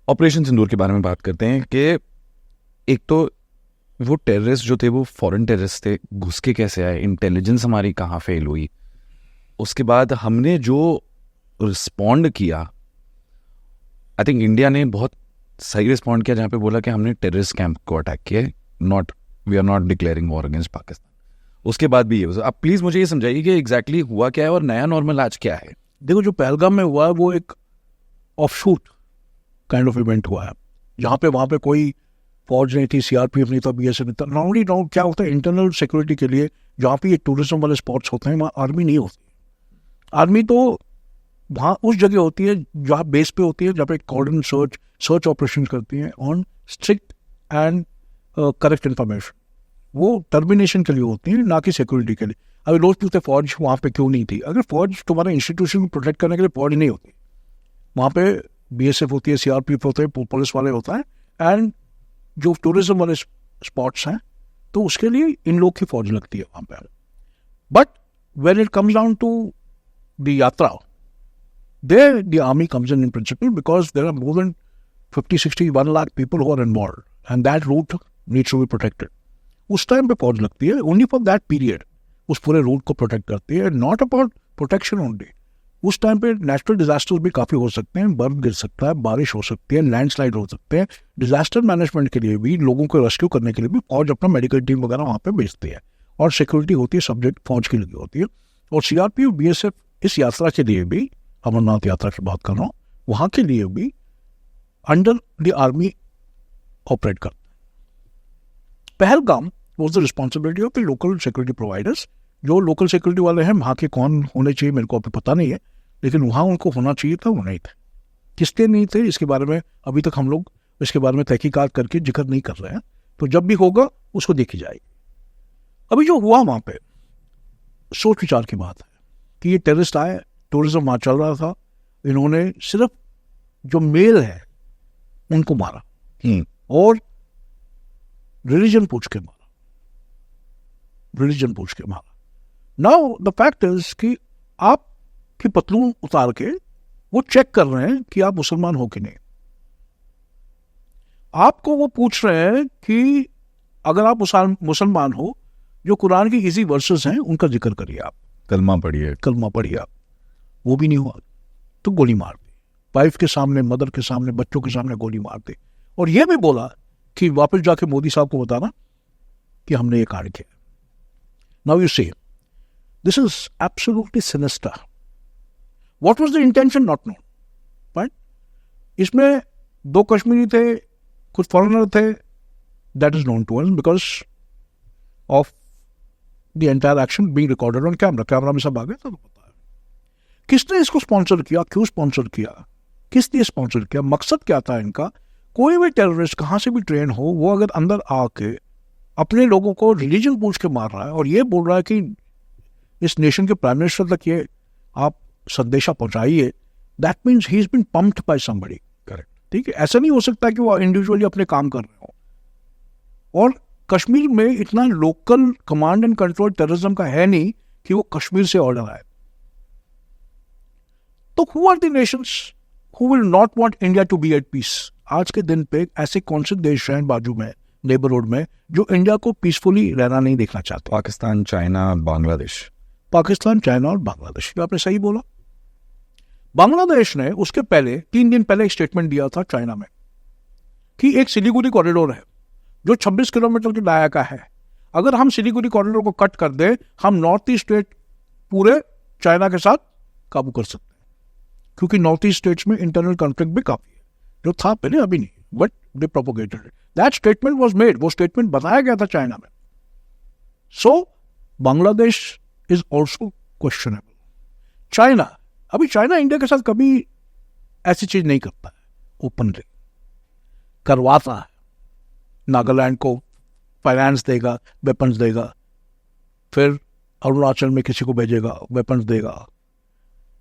Operation सिंदूर के बारे में बात करते हैं कि एक तो वो टेररिस्ट जो थे वो फॉरेन टेररिस्ट थे, घुस के कैसे आए, इंटेलिजेंस हमारी कहाँ फेल हुई, उसके बाद हमने जो रिस्पॉन्ड किया, आई थिंक इंडिया ने बहुत सही रिस्पॉन्ड किया जहाँ पे बोला कि हमने टेररिस्ट कैंप को अटैक किया, not we are not declaring war against Pakistan. उसके बाद भी ये, आप प्लीज़ मुझे ये समझाइए कि एग्जैक्टली हुआ क्या है और नया नॉर्मल आज क्या है। देखो, जो पहलगाम में हुआ है वो एक ऑफशूट काइंड ऑफ इवेंट हुआ है, जहाँ पे वहाँ पे कोई फौज नहीं थी, सीआरपीएफ नहीं था, बीएसएफ नहीं था। नॉर्मली क्या होता है इंटरनल सिक्योरिटी के लिए, जहाँ पे ये टूरिज्म वाले स्पॉट्स होते हैं वहाँ आर्मी नहीं होती। आर्मी तो वहाँ उस जगह होती है जहाँ बेस पे होती है, जहाँ पे कॉर्डन सर्च ऑपरेशन करती है on strict and correct information. वो टर्मिनेशन के लिए होती है, ना कि सिक्योरिटी के लिए। अभी लोग पूछते फौज वहाँ पे क्यों नहीं थी। अगर फौज तुम्हारा इंस्टीट्यूशन को प्रोटेक्ट करने के लिए फौज नहीं होती, वहाँ पे बीएसएफ होती है, सीआरपीएफ होते हैं, पुलिस वाले होता है, एंड जो टूरिज्म वाले स्पॉट्स हैं तो उसके लिए इन लोग की फौज लगती है वहाँ पे। But when it comes down to the yatra, there the army comes in principle, because there are more than 50-60-1 lakh people who are involved, and that route needs to be protected. उस टाइम पे फौज लगती है only for that period, उस पूरे root को protect करती है, नॉट अबाउट प्रोटेक्शन ओनली। उस टाइम पे नेचुरल डिजास्टर्स भी काफ़ी हो सकते हैं, बर्फ गिर सकता है, बारिश हो सकती है, लैंडस्लाइड हो सकते हैं। डिजास्टर मैनेजमेंट के लिए भी, लोगों को रेस्क्यू करने के लिए भी फौज अपना मेडिकल टीम वगैरह वहाँ पे भेजती है, और सिक्योरिटी होती है सब्जेक्ट फौज की लगी होती है। और सीआरपीएफ बीएसएफ इस यात्रा के लिए भी, अमरनाथ यात्रा की बात कर रहा हूँ, वहाँ के लिए भी अंडर द आर्मी ऑपरेट करते हैं। Pahalgam was the responsibility of the local security providers. जो लोकल सिक्योरिटी वाले हैं वहाँ के कौन होने चाहिए मेरे को अभी पता नहीं है, लेकिन वहाँ उनको होना चाहिए था, वो नहीं थे। किसके नहीं थे इसके बारे में अभी तक हम लोग इसके बारे में तहकीकात करके जिक्र नहीं कर रहे हैं, तो जब भी होगा उसको देखी जाएगी। अभी जो हुआ वहाँ पे सोच विचार की बात है कि ये टेररिस्ट आए, टूरिज्म वहाँ चल रहा था, इन्होंने सिर्फ जो मेल है उनको मारा और रिलीजन पूछ के मारा, रिलीजन पूछ के मारा। नाउ द फैक्ट इज कि आपकी पतलून उतार के वो चेक कर रहे हैं कि आप मुसलमान हो कि नहीं। आपको वो पूछ रहे हैं कि अगर आप मुसलमान हो, जो कुरान की इजी वर्सेस हैं उनका जिक्र करिए, आप कलमा पढ़िए, कलमा पढ़िए आप। वो भी नहीं हुआ तो गोली मार दी, वाइफ के सामने, मदर के सामने, बच्चों के सामने गोली मार दी। और ये भी बोला कि वापस जाके मोदी साहब को बताना कि हमने ये कांड किया। Now you see, this is absolutely sinister. What was the intention not known, but इसमें 2 कश्मीरी थे, कुछ फॉरेनर थे, that is known to us because of the entire action being recorded on camera. Camera में सब आ गए तो पता है किसने इसको स्पॉन्सर किया, क्यों स्पॉन्सर किया, किस लिए स्पॉन्सर किया, मकसद क्या था इनका। कोई भी टेररिस्ट कहाँ से भी ट्रेन हो, वो अगर अंदर आके अपने लोगों को रिलीजन पूछ के मार रहा है और ये बोल रहा है कि इस नेशन के प्राइम मिनिस्टर तक ये आप संदेशा पहुंचाइए, that means he is been pumped by somebody. Correct, ठीक है। ऐसा नहीं हो सकता कि वो इंडिविजुअली अपने काम कर रहे हो। और कश्मीर में इतना local command and control terrorism का है नहीं कि वो कश्मीर से ऑर्डर आए। तो who are the nations who will not want India to be at peace? आज के दिन पे ऐसे कौन से देश हैं बाजू में, नेबरहुड में, जो इंडिया को पीसफुली रहना नहीं देखना चाहते? पाकिस्तान, चाइना, बांग्लादेश। पाकिस्तान, चाइना और बांग्लादेश। आपने सही बोला। बांग्लादेश ने उसके पहले 3 दिन पहले एक स्टेटमेंट दिया था चाइना में कि एक सिलीगुड़ी कॉरिडोर है जो 26 किलोमीटर की दायरा का है। अगर हम सिलीगुड़ी कॉरिडोर को कट कर दें, हम नॉर्थ ईस्ट स्टेट पूरे चाइना के साथ काबू कर सकते हैं, क्योंकि नॉर्थ ईस्ट स्टेट्स में इंटरनल कॉन्फ्लिक्ट भी काफी है, जो था पहले, अभी नहीं, but they propagated it. That statement was made, वो स्टेटमेंट बताया गया था चाइना में। So Bangladesh is also questionable. China, अभी चाइना इंडिया के साथ कभी ऐसी चीज नहीं करता है, ओपनली करवाता है। नागालैंड को फाइनेंस देगा, वेपन्स देगा, फिर अरुणाचल में किसी को भेजेगा, वेपन्स देगा।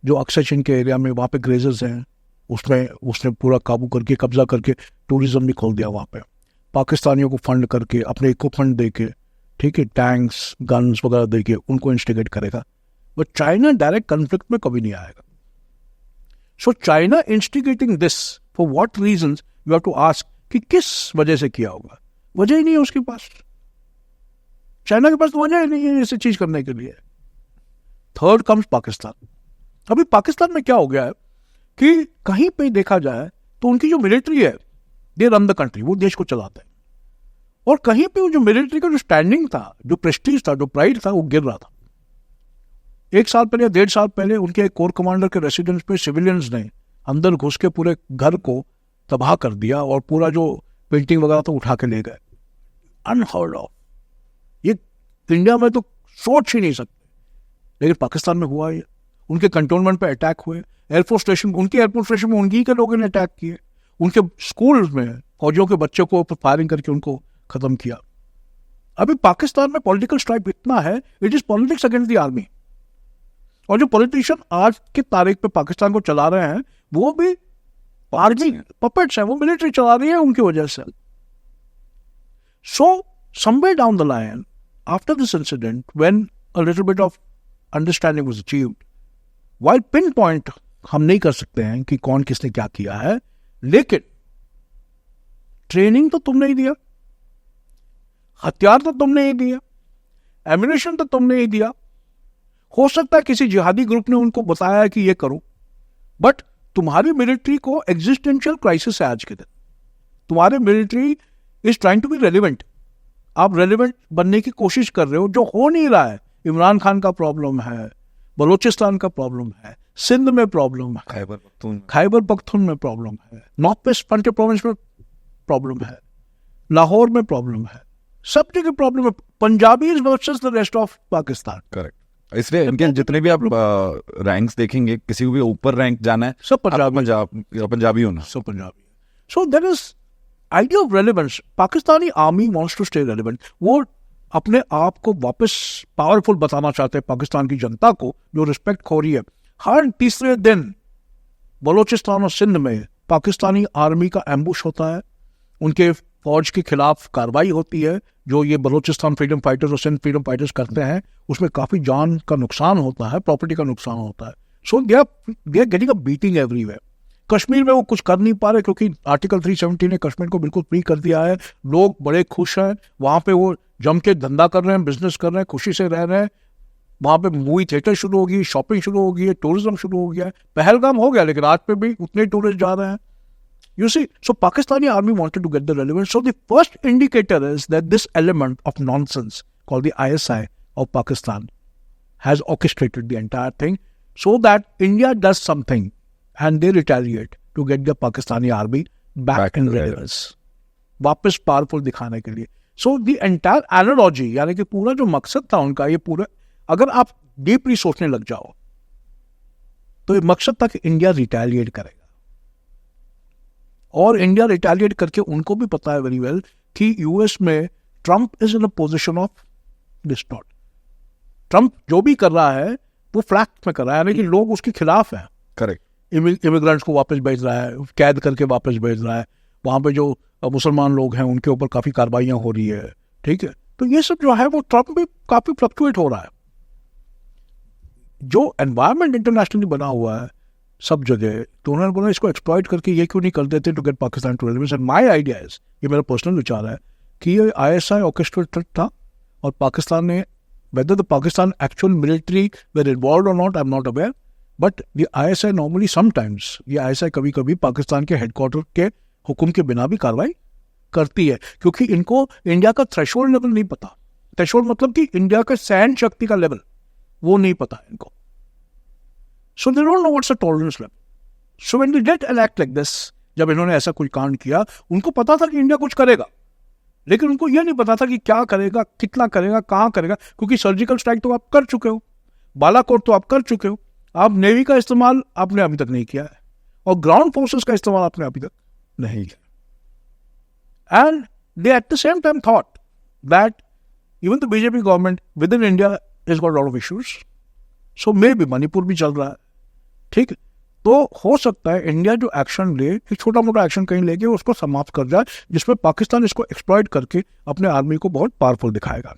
जो अक्सर चीन के एरिया में वहाँ पे ग्रेजर्स हैं, उसमें उसने पूरा काबू करके, कब्जा करके टूरिज्म भी खोल दिया वहाँ पे, पाकिस्तानियों को फंड करके, अपने इक्विपमेंट दे के, ठीक है, टैंक्स, गन्स वगैरह दे के उनको इंस्टिगेट करेगा। बट चाइना डायरेक्ट कन्फ्लिक्ट में कभी नहीं आएगा। So China instigating this for what reasons, you have to ask कि किस वजह से किया होगा। वजह ही नहीं है उसके पास, चाइना के पास तो वजह ही नहीं है ऐसी चीज करने के लिए। Third comes Pakistan. अभी पाकिस्तान में क्या हो गया है कि कहीं पे देखा जाए तो उनकी जो मिलिट्री है, दे रन द कंट्री, वो देश को चलाते हैं, और कहीं पे वो जो मिलिट्री का जो स्टैंडिंग था, जो प्रेस्टीज था, जो प्राइड था, वो गिर रहा था। 1 साल पहले या 1.5 साल पहले उनके एक कोर कमांडर के रेसिडेंस पे सिविलियंस ने अंदर घुस के पूरे घर को तबाह कर दिया और पूरा जो पेंटिंग वगैरह तो उठा के ले गए। अनहर्ड ऑफ, ये इंडिया में तो सोच ही नहीं सकते, लेकिन पाकिस्तान में हुआ ये। उनके कंटोनमेंट पे अटैक हुए, एयरफोर्स स्टेशन, उनके एयरफोर्स स्टेशन में उनकी के लोगों ने अटैक किए, उनके स्कूल्स में फौजियों के बच्चों को फायरिंग करके उनको खत्म किया। अभी पाकिस्तान में पॉलिटिकल स्ट्राइक इतना है, it is politics against the army. और जो पॉलिटिशियन आज की तारीख पे पाकिस्तान को चला रहे हैं वो भी आर्मी पपेट्स हैं, वो मिलिट्री चला रही है उनकी वजह से। So somewhere down the line after this incident, when a little bit of understanding was achieved, while pin point हम नहीं कर सकते हैं कि कौन किसने क्या किया है, लेकिन ट्रेनिंग तो तुमने ही दिया, हथियार तो तुमने ही दिया, एम्यूनिशन तो तुमने ही दिया। हो सकता है किसी जिहादी ग्रुप ने उनको बताया कि ये करो, बट तुम्हारी मिलिट्री को एग्जिस्टेंशियल क्राइसिस है आज के दिन। तुम्हारे military is trying to be relevant, आप रेलिवेंट बनने की कोशिश कर रहे हो, जो हो नहीं रहा है। इमरान खान का प्रॉब्लम है, बलोचिस्तान का प्रॉब्लम है, सिंध में प्रॉब्लम है, खैबर पख्तून में प्रॉब्लम है, नॉर्थ वेस्ट फ्रंटियर प्रोविंस में प्रॉब्लम है, लाहौर में प्रॉब्लम है, सब जगह प्रॉब्लम है। Punjabi versus the rest of Pakistan. Correct. इसलिए इनके जितने भी आप रैंक्स देखेंगे, किसी को भी ऊपर रैंक जाना है, सब पंजाबी होना, सब Punjabi. So there is idea of relevance. Pakistani army wants to stay relevant. वो अपने आप को वापस पावरफुल बताना चाहते हैं पाकिस्तान की जनता को, जो रिस्पेक्ट खो रही है। हर तीसरे दिन बलोचिस्तान और सिंध में पाकिस्तानी आर्मी का एम्बुश होता है, उनके फौज के खिलाफ कार्रवाई होती है। जो ये बलोचिस्तान फ्रीडम फाइटर्स और सिंध फ्रीडम फाइटर्स करते हैं, उसमें काफी जान का नुकसान होता है, प्रॉपर्टी का नुकसान होता है। So they are getting a beating everywhere. Kashmir में वो कुछ कर नहीं पा रहे क्योंकि आर्टिकल 370 ने कश्मीर को बिल्कुल फ्री कर दिया है। लोग बड़े खुश हैं, वहां पे वो जम के धंधा कर रहे हैं, बिजनेस कर रहे हैं, खुशी से रह रहे हैं। वहां पे मूवी थिएटर शुरू होगी, शॉपिंग शुरू होगी है, टूरिज्म शुरू हो गया है। पहलगाम हो गया, लेकिन आज पे भी उतने टूरिस्ट जा रहे हैं। You see, so Pakistani army wanted to get the relevance. So the first indicator is that this element of nonsense called the ISI of Pakistan has orchestrated the entire thing so that India does something and they retaliate to get the Pakistani army back in relevance. वापस powerful दिखाने के लिए. So the entire analogy, यानी कि पूरा जो मकसद था उनका, ये पूरा अगर आप डीपली सोचने लग जाओ तो ये मकसद था कि इंडिया रिटेलिएट करेगा। और इंडिया रिटेलिएट करके उनको भी पता है वेरी वेल कि यूएस में Trump is in a position of distort. Trump जो भी कर रहा है वो फ्लैक्ट में कर रहा है, यानी कि लोग उसके खिलाफ हैं। करेक्ट। इमिग्रेंट्स को वापस भेज रहा है, कैद करके वापस भेज रहा है। वहां पे जो मुसलमान लोग हैं उनके ऊपर काफी कार्रवाइयां हो रही है, ठीक है। तो ये सब जो है वो ट्रंप में काफी फ्लक्चुएट हो रहा है। जो एनवायरमेंट इंटरनेशनली बना हुआ है सब जगह, तो उन्होंने बोला इसको एक्सप्लॉइट करके ये क्यों नहीं कर देते to get Pakistan to relevance. And my idea is, ये मेरा पर्सनल विचार है कि ये आईएसआई ऑर्केस्ट्रेटेड था और पाकिस्तान ने, whether the Pakistan actual military were involved or not, I'm not aware, but the ISI normally sometimes, ये ISI कभी कभी पाकिस्तान के हेडक्वार्टर के हुक्म के बिना भी कार्रवाई करती है, क्योंकि इनको इंडिया का थ्रेशोल्ड लेवल नहीं पता। थ्रेशोल्ड मतलब कि इंडिया का सहन शक्ति का लेवल वो नहीं पता इनको। So they don't know what's the tolerance level. So when they get an act like this, जब इन्होंने ऐसा कोई कांड किया, उनको पता था कि इंडिया कुछ करेगा, लेकिन उनको यह नहीं पता था कि क्या करेगा, कितना करेगा, कहाँ करेगा, क्योंकि सर्जिकल स्ट्राइक तो आप कर चुके हो, बालाकोट तो आप कर चुके हो, आप नेवी का इस्तेमाल आपने अभी तक नहीं किया है और ग्राउंड फोर्सेस का इस्तेमाल आपने अभी तक नहीं किया। And they at the same time thought that even the BJP government with in India is got lot of issues, so may be Manipur भी चल रहा है, ठीक है। तो हो सकता है इंडिया जो एक्शन ले, एक छोटा मोटा एक्शन कहीं लेके उसको समाप्त कर जाए, जिसमें पाकिस्तान इसको एक्सप्लॉइट करके अपने आर्मी को बहुत पावरफुल दिखाएगा।